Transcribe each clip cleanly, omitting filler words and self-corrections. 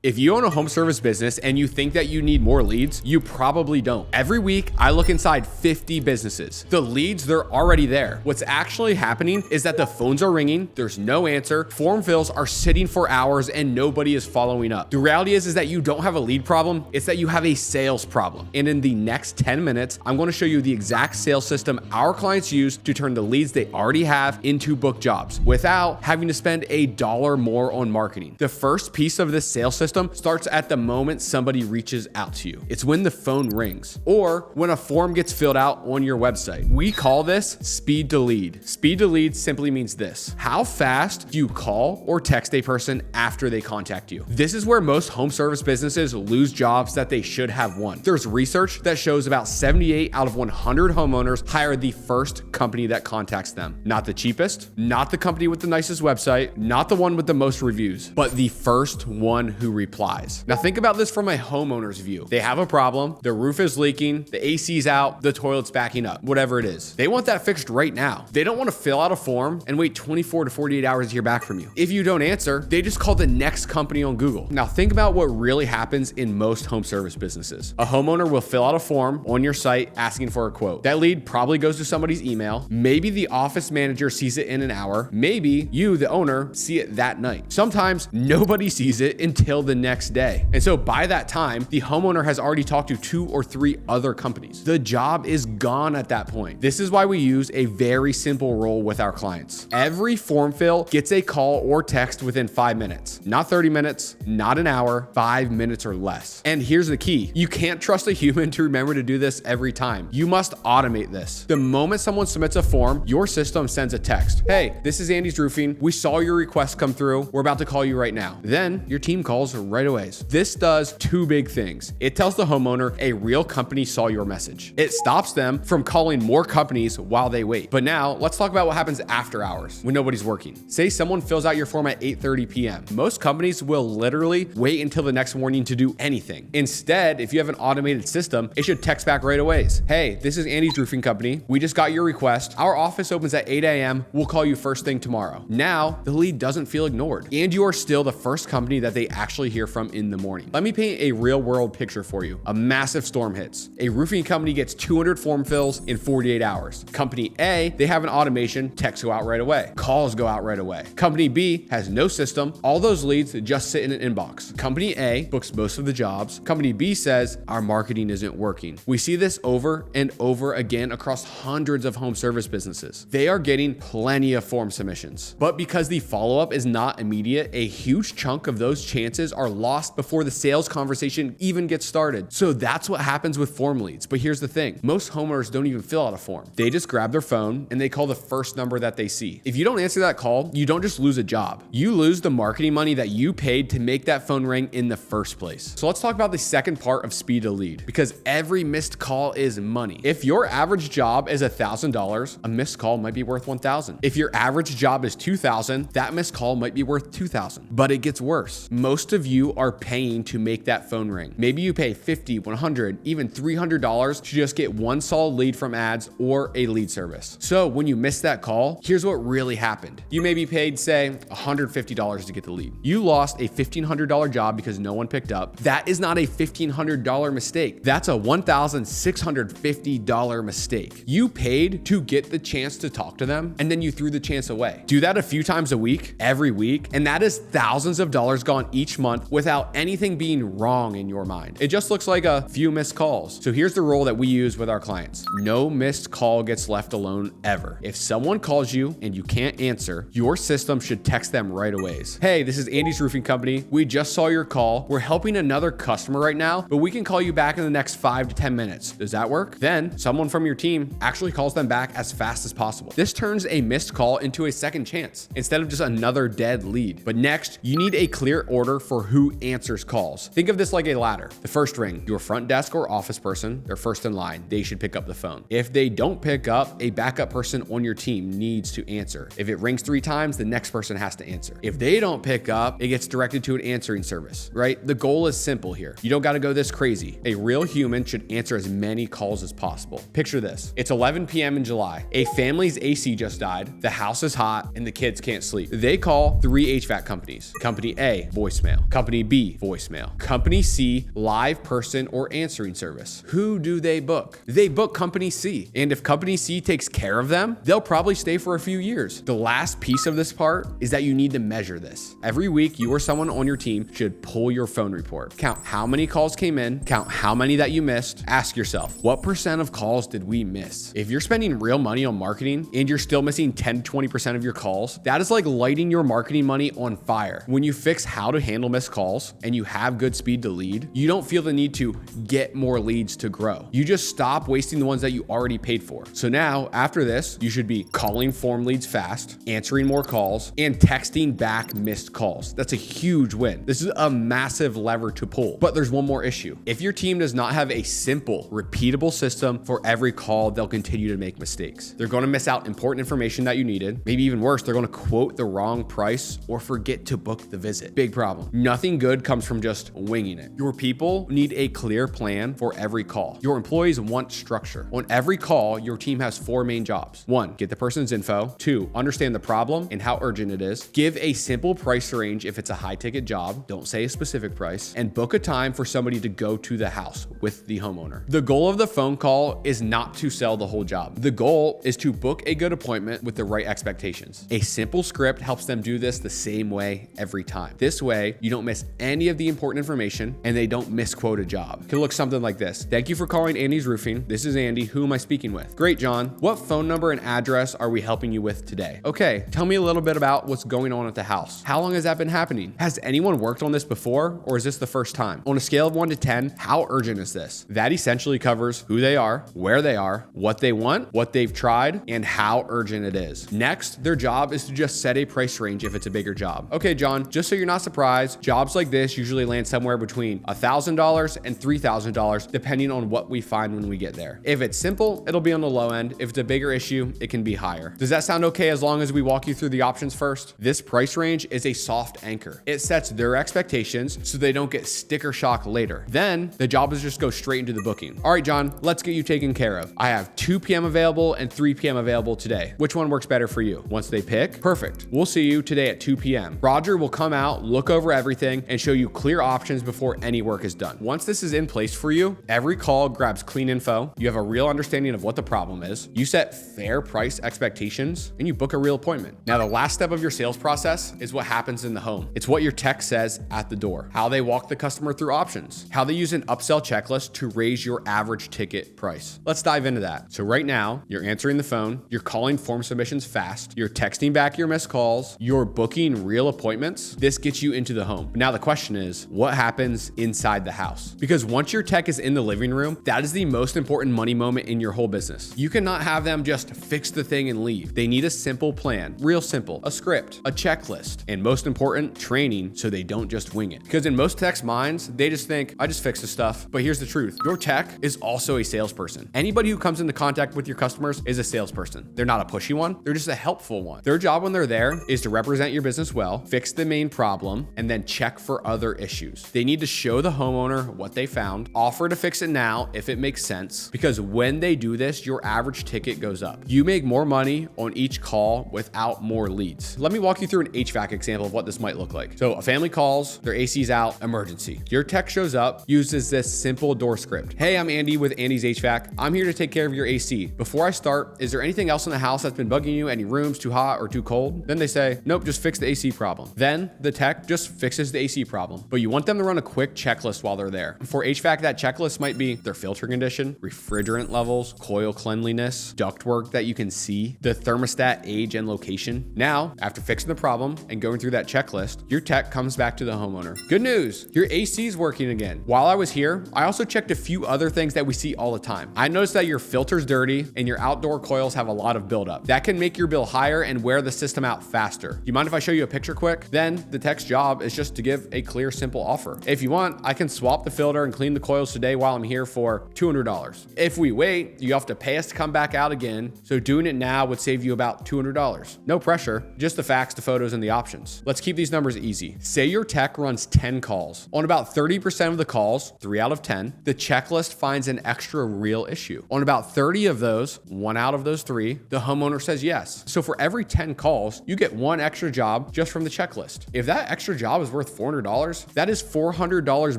If you own a home service business and you think that you need more leads, you probably don't. Every week, I look inside 50 businesses. The leads, they're already there. What's actually happening is that the phones are ringing, there's no answer, form fills are sitting for hours, and nobody is following up. The reality is that you don't have a lead problem, it's that you have a sales problem. And in the next 10 minutes, I'm going to show you the exact sales system our clients use to turn the leads they already have into book jobs without having to spend $1 more on marketing. The first piece of this sales system starts at the moment somebody reaches out to you. It's when the phone rings or when a form gets filled out on your website. We call this speed to lead. Speed to lead simply means this: how fast do you call or text a person after they contact you? This is where most home service businesses lose jobs that they should have won. There's research that shows about 78 out of 100 homeowners hire the first company that contacts them. Not the cheapest, not the company with the nicest website, not the one with the most reviews, but the first one who replies. Now think about this from a homeowner's view. They have a problem, the roof is leaking, the AC's out, the toilet's backing up, whatever it is. They want that fixed right now. They don't want to fill out a form and wait 24 to 48 hours to hear back from you. If you don't answer, they just call the next company on Google. Now think about what really happens in most home service businesses. A homeowner will fill out a form on your site asking for a quote. That lead probably goes to somebody's email. Maybe the office manager sees it in an hour. Maybe you, the owner, see it that night. Sometimes nobody sees it until the next day. And so by that time, the homeowner has already talked to 2 or 3 other companies. The job is gone at that point. This is why we use a very simple rule with our clients. Every form fill gets a call or text within 5 minutes, not 30 minutes, not an hour, 5 minutes or less. And here's the key. You can't trust a human to remember to do this every time. You must automate this. The moment someone submits a form, your system sends a text. Hey, this is Andy's Roofing. We saw your request come through. We're about to call you right now. Then your team calls right away. This does 2 big things. It tells the homeowner a real company saw your message. It stops them from calling more companies while they wait. But now let's talk about what happens after hours when nobody's working. Say someone fills out your form at 8:30 p.m. Most companies will literally wait until the next morning to do anything. Instead, if you have an automated system, it should text back right away. Hey, this is Andy's Roofing Company. We just got your request. Our office opens at 8 a.m. We'll call you first thing tomorrow. Now, the lead doesn't feel ignored, and you are still the first company that they actually hear from in the morning. Let me paint a real world picture for you. A massive storm hits. A roofing company gets 200 form fills in 48 hours. Company A, they have an automation, texts go out right away. Calls go out right away. Company B has no system. All those leads just sit in an inbox. Company A books most of the jobs. Company B says, our marketing isn't working. We see this over and over again across hundreds of home service businesses. They are getting plenty of form submissions, but because the follow-up is not immediate, a huge chunk of those chances are lost before the sales conversation even gets started. So that's what happens with form leads. But here's the thing. Most homeowners don't even fill out a form. They just grab their phone and they call the first number that they see. If you don't answer that call, you don't just lose a job. You lose the marketing money that you paid to make that phone ring in the first place. So let's talk about the second part of speed to lead, because every missed call is money. If your average job is $1,000, a missed call might be worth $1,000. If your average job is $2,000, that missed call might be worth $2,000. But it gets worse. Most of you are paying to make that phone ring. Maybe you pay $50, $100, even $300 to just get one solid lead from ads or a lead service. So when you miss that call, here's what really happened. You may be paid, say, $150 to get the lead. You lost a $1,500 job because no one picked up. That is not a $1,500 mistake. That's a $1,650 mistake. You paid to get the chance to talk to them, and then you threw the chance away. Do that a few times a week, every week, and that is thousands of dollars gone each month without anything being wrong in your mind. It just looks like a few missed calls. So here's the rule that we use with our clients. No missed call gets left alone ever. If someone calls you and you can't answer, your system should text them right away. Hey, this is Andy's Roofing Company. We just saw your call. We're helping another customer right now, but we can call you back in the next 5 to 10 minutes. Does that work? Then someone from your team actually calls them back as fast as possible. This turns a missed call into a second chance instead of just another dead lead. But next, you need a clear order for who answers calls. Think of this like a ladder. The first ring, your front desk or office person, they're first in line. They should pick up the phone. If they don't pick up, a backup person on your team needs to answer. If it rings 3 times, the next person has to answer. If they don't pick up, it gets directed to an answering service, right? The goal is simple here. You don't got to go this crazy. A real human should answer as many calls as possible. Picture this. It's 11 p.m. in July. A family's AC just died. The house is hot and the kids can't sleep. They call 3 HVAC companies. Company A, voicemail. Company B, voicemail. Company C, live person or answering service. Who do they book? They book Company C. And if Company C takes care of them, they'll probably stay for a few years. The last piece of this part is that you need to measure this. Every week, you or someone on your team should pull your phone report. Count how many calls came in, count how many that you missed. Ask yourself, what percent of calls did we miss? If you're spending real money on marketing and you're still missing 10 to 20% of your calls, that is like lighting your marketing money on fire. When you fix how to handle missed calls and you have good speed to lead, you don't feel the need to get more leads to grow. You just stop wasting the ones that you already paid for. So now, after this, you should be calling form leads fast, answering more calls, and texting back missed calls. That's a huge win. This is a massive lever to pull. But there's one more issue. If your team does not have a simple, repeatable system for every call, they'll continue to make mistakes. They're going to miss out important information that you needed. Maybe even worse, they're going to quote the wrong price or forget to book the visit. Big problem. Nothing good comes from just winging it. Your people need a clear plan for every call. Your employees want structure. On every call, your team has 4 main jobs. 1, get the person's info. 2, understand the problem and how urgent it is. Give a simple price range if it's a high ticket job. Don't say a specific price. And book a time for somebody to go to the house with the homeowner. The goal of the phone call is not to sell the whole job. The goal is to book a good appointment with the right expectations. A simple script helps them do this the same way every time. This way, you don't miss any of the important information and they don't misquote a job. It can look something like this. Thank you for calling Andy's Roofing. This is Andy. Who am I speaking with? Great, John. What phone number and address are we helping you with today? Okay, tell me a little bit about what's going on at the house. How long has that been happening? Has anyone worked on this before, or is this the first time? On a scale of 1 to 10, how urgent is this? That essentially covers who they are, where they are, what they want, what they've tried, and how urgent it is. Next, their job is to just set a price range if it's a bigger job. Okay, John, just so you're not surprised, jobs like this usually land somewhere between $1,000 and $3,000, depending on what we find when we get there. If it's simple, it'll be on the low end. If it's a bigger issue, it can be higher. Does that sound okay as long as we walk you through the options first? This price range is a soft anchor. It sets their expectations so they don't get sticker shock later. Then the job is just go straight into the booking. All right, John, let's get you taken care of. I have 2 p.m. available and 3 p.m. available today. Which one works better for you? Once they pick, perfect. We'll see you today at 2 p.m. Roger will come out, look over everything, and show you clear options before any work is done. Once this is in place for you, every call grabs clean info. You have a real understanding of what the problem is. You set fair price expectations and you book a real appointment. Now, the last step of your sales process is what happens in the home. It's what your tech says at the door, how they walk the customer through options, how they use an upsell checklist to raise your average ticket price. Let's dive into that. So right now, you're answering the phone, you're calling form submissions fast, you're texting back your missed calls, you're booking real appointments. This gets you into the home. Now the question is, what happens inside the house? Because once your tech is in the living room, that is the most important money moment in your whole business. You cannot have them just fix the thing and leave. They need a simple plan, real simple, a script, a checklist, and most important, training so they don't just wing it. Because in most techs' minds, they just think, I just fix the stuff. But here's the truth. Your tech is also a salesperson. Anybody who comes into contact with your customers is a salesperson. They're not a pushy one. They're just a helpful one. Their job when they're there is to represent your business well, fix the main problem, and then check for other issues. They need to show the homeowner what they found, offer to fix it now if it makes sense, because when they do this, your average ticket goes up. You make more money on each call without more leads. Let me walk you through an HVAC example of what this might look like. So a family calls, their AC's out, emergency. Your tech shows up, uses this simple door script. Hey, I'm Andy with Andy's HVAC. I'm here to take care of your AC. Before I start, is there anything else in the house that's been bugging you? Any rooms too hot or too cold? Then they say, nope, just fix the AC problem. Then the tech just fixes the AC problem. But you want them to run a quick checklist while they're there. For HVAC, that checklist might be their filter condition, refrigerant levels, coil cleanliness, ductwork that you can see, the thermostat age and location. Now, after fixing the problem and going through that checklist, your tech comes back to the homeowner. Good news, your AC is working again. While I was here, I also checked a few other things that we see all the time. I noticed that your filter's dirty and your outdoor coils have a lot of buildup. That can make your bill higher and wear the system out faster. You mind if I show you a picture quick? Then the tech's job is just to give a clear, simple offer. If you want, I can swap the filter and clean the coils today while I'm here for $200. If we wait, you have to pay us to come back out again. So doing it now would save you about $200. No pressure, just the facts, the photos, and the options. Let's keep these numbers easy. Say your tech runs 10 calls. On about 30% of the calls, 3 out of 10, the checklist finds an extra real issue. On about 30 of those, 1 out of those 3, the homeowner says yes. So for every 10 calls, you get 1 extra job just from the checklist. If that extra job is worth worth $400, that is $400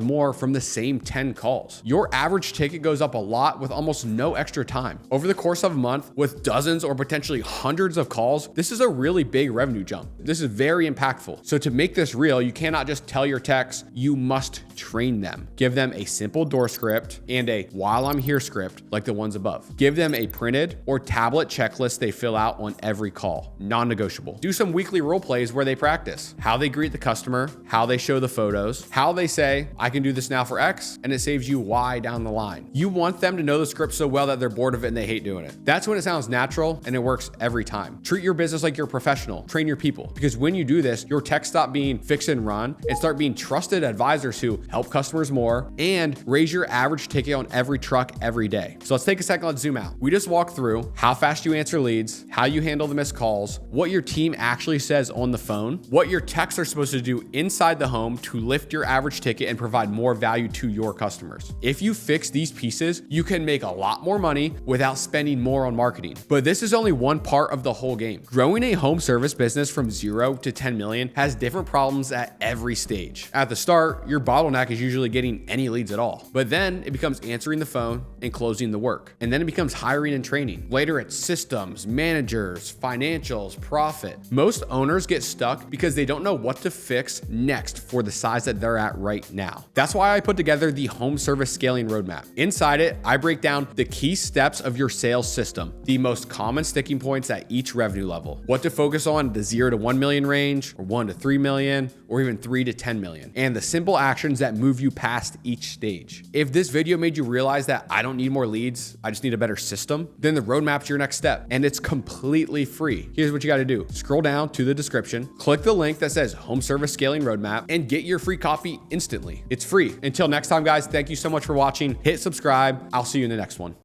more from the same 10 calls. Your average ticket goes up a lot with almost no extra time. Over the course of a month, with dozens or potentially hundreds of calls, this is a really big revenue jump. This is very impactful. So to make this real, you cannot just tell your techs, you must train them. Give them a simple door script and a while I'm here script like the ones above. Give them a printed or tablet checklist they fill out on every call, non-negotiable. Do some weekly role plays where they practice how they greet the customer, how they show the photos, how they say, I can do this now for X, and it saves you Y down the line. You want them to know the script so well that they're bored of it and they hate doing it. That's when it sounds natural and it works every time. Treat your business like you're a professional. Train your people. Because when you do this, your techs stop being fix and run and start being trusted advisors who help customers more and raise your average ticket on every truck every day. So let's take a second, let's zoom out. We just walked through how fast you answer leads, how you handle the missed calls, what your team actually says on the phone, what your techs are supposed to do inside the home to lift your average ticket and provide more value to your customers. If you fix these pieces, you can make a lot more money without spending more on marketing. But this is only one part of the whole game. Growing a home service business from 0 to 10 million has different problems at every stage. At the start, your bottleneck is usually getting any leads at all. But then it becomes answering the phone and closing the work. And then it becomes hiring and training. Later it's systems, managers, financials, profit. Most owners get stuck because they don't know what to fix next for the size that they're at right now. That's why I put together the home service scaling roadmap. Inside it, I break down the key steps of your sales system, the most common sticking points at each revenue level, what to focus on the 0 to 1 million range, or 1 to 3 million, or even 3 to 10 million, and the simple actions that move you past each stage. If this video made you realize that I don't need more leads, I just need a better system, then the roadmap's your next step, and it's completely free. Here's what you gotta do. Scroll down to the description, click the link that says Home Service Scaling Roadmap, and get your free copy instantly. It's free. Until next time, guys, thank you so much for watching. Hit subscribe. I'll see you in the next one.